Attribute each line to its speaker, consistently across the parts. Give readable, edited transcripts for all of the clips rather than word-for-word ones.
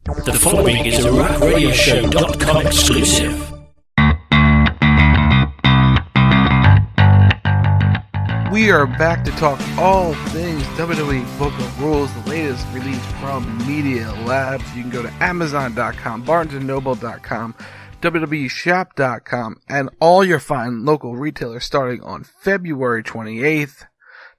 Speaker 1: The following is a RackRadioShow.com exclusive.
Speaker 2: We are back to talk all things WWE Book of Rules, the latest release from Media Labs. You can go to Amazon.com, BarnesandNoble.com, WWEshop.com, and all your fine local retailers starting on February 28th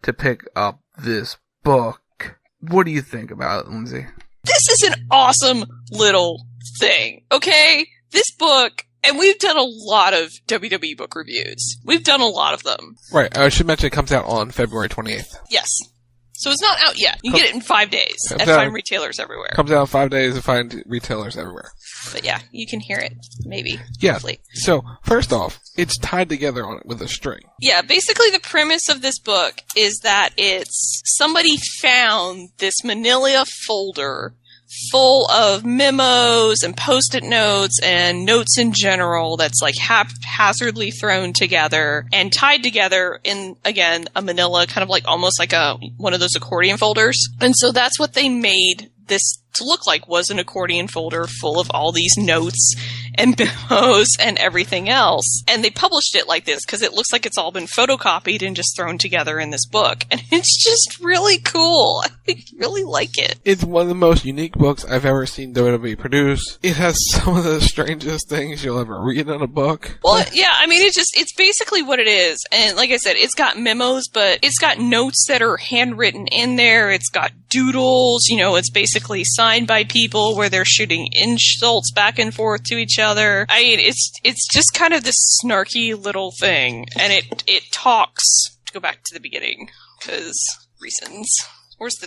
Speaker 2: to pick up this book. What do you think about it, Lindsay?
Speaker 3: This is an awesome little thing, okay? This book, and we've done a lot of WWE book reviews. We've done a lot of them.
Speaker 4: Right, I should mention it comes out on February 28th.
Speaker 3: Yes. So it's not out yet. You can get it in 5 days at fine retailers everywhere.
Speaker 4: Comes out in 5 days at fine retailers everywhere.
Speaker 3: But yeah, you can hear it, maybe.
Speaker 4: Yeah,
Speaker 3: hopefully.
Speaker 4: So first off, it's tied together on it with a string.
Speaker 3: Yeah, basically the premise of this book is that it's somebody found this manila folder full of memos and post-it notes and notes in general that's like haphazardly thrown together and tied together in, again, a manila, kind of like almost like one of those accordion folders. And so that's what they made this to look like, was an accordion folder full of all these notes and memos and everything else. And they published it like this because it looks like it's all been photocopied and just thrown together in this book. And it's just really cool. I really like it.
Speaker 4: It's one of the most unique books I've ever seen WWE produce. It has some of the strangest things you'll ever read in a book.
Speaker 3: Well, yeah, I mean, it's basically what it is. And like I said, it's got memos, but it's got notes that are handwritten in there. It's got doodles, it's basically signed by people where they're shooting insults back and forth to each other. I mean, it's just kind of this snarky little thing, and it talks. To go back to the beginning, because reasons.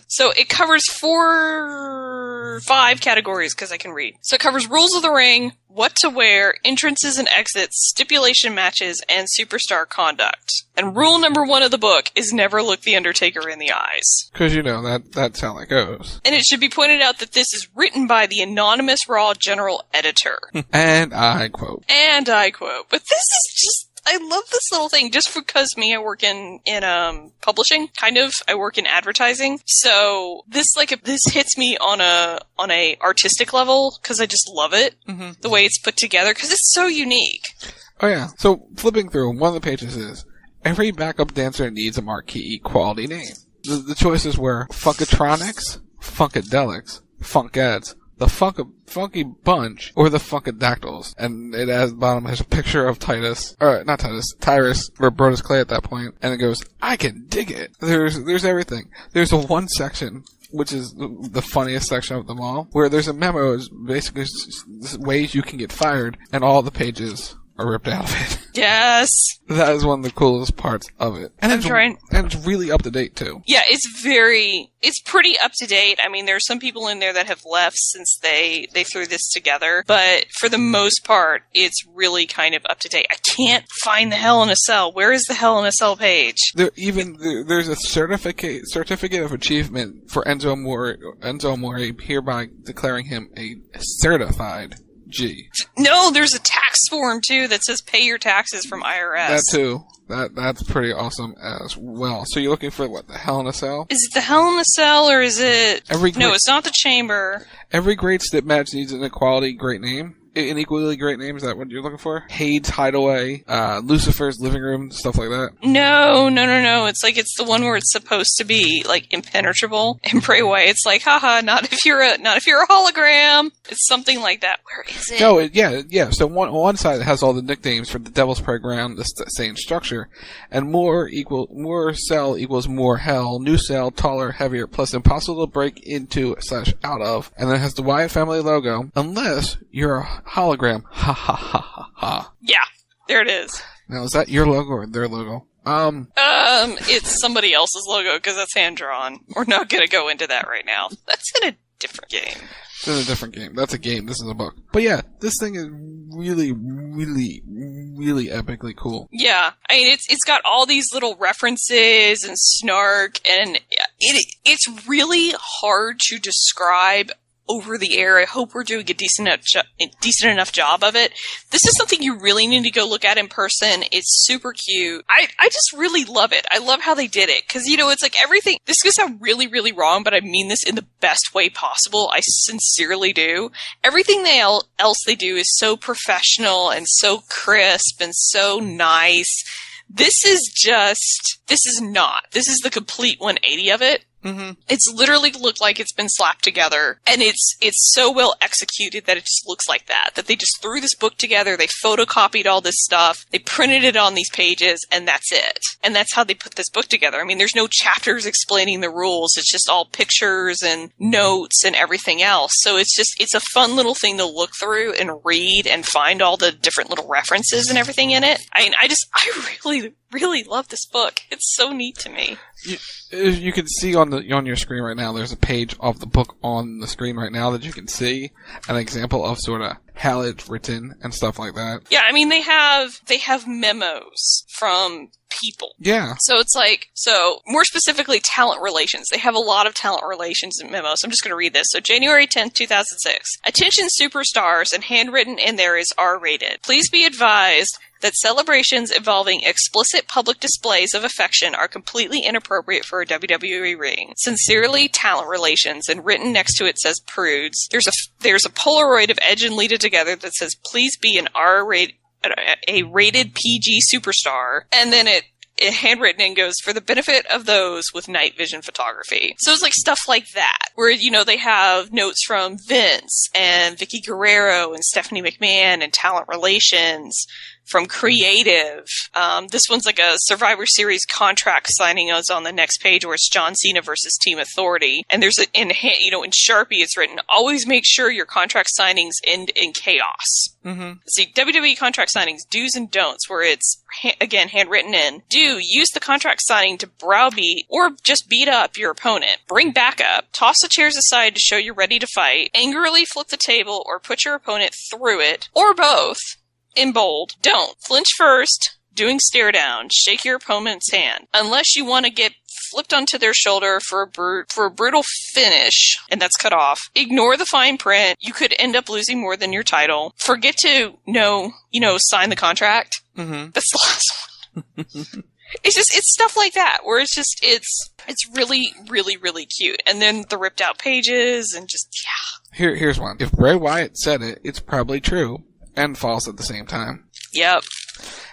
Speaker 3: So it covers 5 categories, because I can read. So it covers rules of the ring, what to wear, entrances and exits, stipulation matches, and superstar conduct. And rule number 1 of the book is never look the Undertaker in the eyes.
Speaker 4: Because that's how that goes.
Speaker 3: And it should be pointed out that this is written by the anonymous Raw general editor.
Speaker 4: And I quote.
Speaker 3: But this is just... I love this little thing just because I work in publishing, kind of. I work in advertising. So this hits me on a artistic level because I just love it. Mm-hmm. The way it's put together because it's so unique.
Speaker 4: Oh yeah. So flipping through, one of the pages is every backup dancer needs a marquee quality name. The choices were Funkatronics, Funkadelics, Funkettes, the Funky Bunch, or the Funkadactyls. And it has, bottom has a picture of Tyrus, or Robertus Clay at that point, and it goes, I can dig it. There's everything. There's one section, which is the funniest section of them all, where there's a memo, is basically ways you can get fired, and all the pages are ripped out of it.
Speaker 3: Yes.
Speaker 4: That is one of the coolest parts of it. And it's really up to date too.
Speaker 3: Yeah, it's pretty up to date. I mean, there's some people in there that have left since they threw this together, but for the most part, it's really kind of up to date. I can't find the Hell in a Cell. Where is the Hell in a Cell page?
Speaker 4: There's a certificate of achievement for Enzo Amore, hereby declaring him a certified G.
Speaker 3: No, there's a tax form too that says pay your taxes from IRS.
Speaker 4: That too. That's pretty awesome as well. So you're looking for what, the Hell in a Cell?
Speaker 3: Is it the Hell in a Cell or is it... No, it's not the Chamber.
Speaker 4: Every great stip match needs an equally great name. An equally great name, is that what you're looking for? Hade's Hideaway, Lucifer's Living Room, stuff like that?
Speaker 3: No. It's the one where it's supposed to be, impenetrable. And Bray Wyatt's like, haha, not if you're a hologram. It's something like that. Where is it?
Speaker 4: No, yeah. So one side has all the nicknames for the Devil's Playground, the same structure. And more cell equals more hell, new cell, taller, heavier, plus impossible to break into / out of. And then it has the Wyatt family logo, unless you're a hologram. Ha ha ha ha ha.
Speaker 3: Yeah, there it is.
Speaker 4: Now, is that your logo or their logo?
Speaker 3: It's somebody else's logo because that's hand-drawn. We're not going to go into that right now. That's in a different game.
Speaker 4: It's in a different game. That's a game. This is a book. But yeah, this thing is really, really, really epically cool.
Speaker 3: Yeah. I mean, it's got all these little references and snark, and it's really hard to describe over the air. I hope we're doing a decent enough job of it. This is something you really need to go look at in person. It's super cute. I just really love it. I love how they did it. Because, it's like everything, this could sound really, really wrong, but I mean this in the best way possible. I sincerely do. Everything else they do is so professional and so crisp and so nice. This is not. This is the complete 180 of it. Mm-hmm. It's literally looked like it's been slapped together, and it's so well executed that it just looks like that they just threw this book together, they photocopied all this stuff, they printed it on these pages, and that's it. And that's how they put this book together. I mean, there's no chapters explaining the rules, it's just all pictures and notes and everything else. So it's a fun little thing to look through and read and find all the different little references and everything in it. I really, really love this book. It's so neat to me.
Speaker 4: You can see on your screen right now, there's a page of the book on the screen right now that you can see an example of sort of how it's written and stuff like that.
Speaker 3: Yeah, I mean, they have memos from people.
Speaker 4: Yeah.
Speaker 3: So it's like, more specifically, talent relations. They have a lot of talent relations and memos. I'm just going to read this. So January 10th, 2006. Attention superstars, and handwritten in there is R-rated. Please be advised that celebrations involving explicit public displays of affection are completely inappropriate for a WWE ring. Sincerely, Talent Relations, and written next to it says Prudes. There's a Polaroid of Edge and Lita together that says, please be an a rated PG superstar. And then it handwritten and goes, for the benefit of those with night vision photography. So it's like stuff like that, where, they have notes from Vince and Vicky Guerrero and Stephanie McMahon and Talent Relations, from Creative. This one's like a Survivor Series contract signing is on the next page, where it's John Cena versus Team Authority. And there's in Sharpie it's written, always make sure your contract signings end in chaos. Mm-hmm. See, WWE contract signings, do's and don'ts, where it's, again, handwritten in. Use the contract signing to browbeat or just beat up your opponent. Bring backup. Toss the chairs aside to show you're ready to fight. Angrily flip the table or put your opponent through it, or both. In bold, don't flinch first, doing stare down, shake your opponent's hand. Unless you want to get flipped onto their shoulder for a brutal finish, and that's cut off. Ignore the fine print. You could end up losing more than your title. Forget to sign the contract. Mm-hmm. That's the last one. It's stuff like that, where it's really, really, really cute. And then the ripped out pages and just, yeah.
Speaker 4: Here's one. If Bray Wyatt said it, it's probably true. And false at the same time.
Speaker 3: Yep.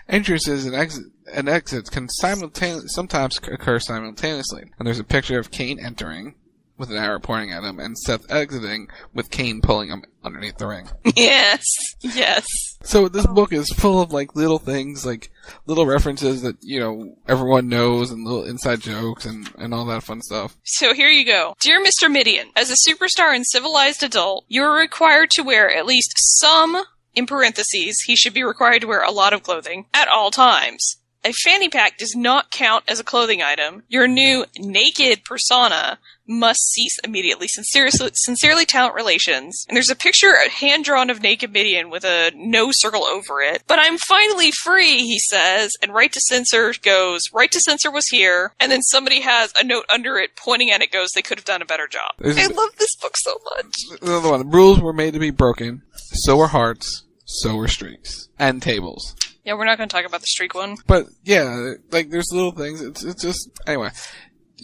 Speaker 4: Entrances and exits can sometimes occur simultaneously. And there's a picture of Kane entering with an arrow pointing at him, and Seth exiting with Kane pulling him underneath the ring.
Speaker 3: Yes.
Speaker 4: So this book is full of little things, little references that, everyone knows, and little inside jokes and all that fun stuff.
Speaker 3: So here you go. Dear Mr. Midian, as a superstar and civilized adult, you are required to wear at least some, in parentheses, he should be required to wear a lot of clothing, at all times. A fanny pack does not count as a clothing item. Your new naked persona must cease immediately. Sincerely, Talent Relations. And there's a picture, hand-drawn of naked Midian with a no circle over it. But I'm finally free, he says. And Right to Censor goes, Right to Censor was here. And then somebody has a note under it pointing at it goes, they could have done a better job. I love this book so much.
Speaker 4: Another one. The rules were made to be broken. So were hearts. So were streaks. And tables.
Speaker 3: Yeah, we're not going to talk about the streak one.
Speaker 4: But, yeah, there's little things. It's just, anyway.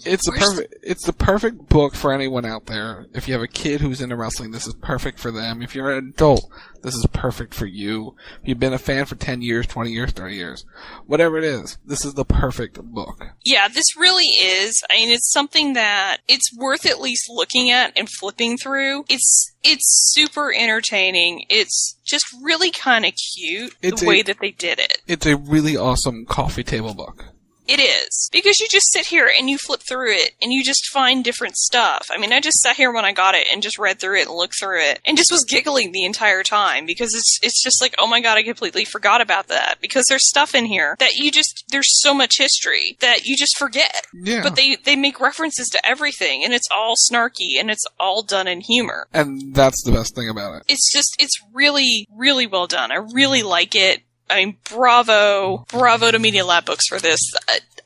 Speaker 4: It's the perfect book for anyone out there. If you have a kid who's into wrestling, this is perfect for them. If you're an adult, this is perfect for you. If you've been a fan for 10 years, 20 years, 30 years, whatever it is, this is the perfect book.
Speaker 3: Yeah, this really is. I mean, it's something that it's worth at least looking at and flipping through. It's super entertaining. It's just really kind of cute, the way that they did it.
Speaker 4: It's a really awesome coffee table book.
Speaker 3: It is. Because you just sit here and you flip through it and you just find different stuff. I mean, I just sat here when I got it and just read through it and looked through it and just was giggling the entire time because it's just like, oh my god, I completely forgot about that. Because there's stuff in here that there's so much history that you just forget.
Speaker 4: Yeah.
Speaker 3: But they make references to everything and it's all snarky and it's all done in humor.
Speaker 4: And that's the best thing about it.
Speaker 3: It's really, really well done. I really like it. I mean, bravo to Media Lab Books for this.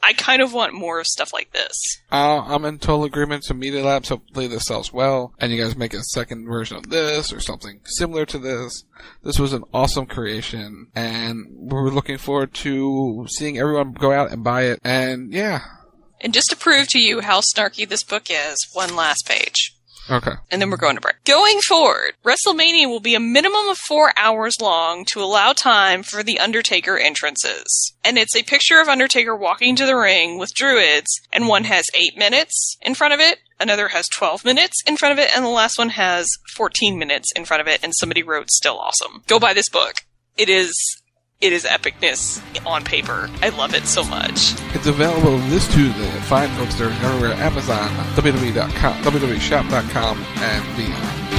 Speaker 3: I kind of want more of stuff like this.
Speaker 4: I'm in total agreement to Media Labs. Hopefully this sells well, and you guys make a second version of this or something similar to this. This was an awesome creation, and we're looking forward to seeing everyone go out and buy it. And yeah.
Speaker 3: And just to prove to you how snarky this book is, one last page.
Speaker 4: Okay.
Speaker 3: And then we're going to break. Going forward, WrestleMania will be a minimum of 4 hours long to allow time for the Undertaker entrances. And it's a picture of Undertaker walking to the ring with druids, and one has 8 minutes in front of it, another has 12 minutes in front of it, and the last one has 14 minutes in front of it, and somebody wrote "Still Awesome." Go buy this book. It is epicness on paper. I love it so much.
Speaker 4: It's available this Tuesday at fine bookstores everywhere: Amazon, WWE.com, WWEshop.com, and beyond.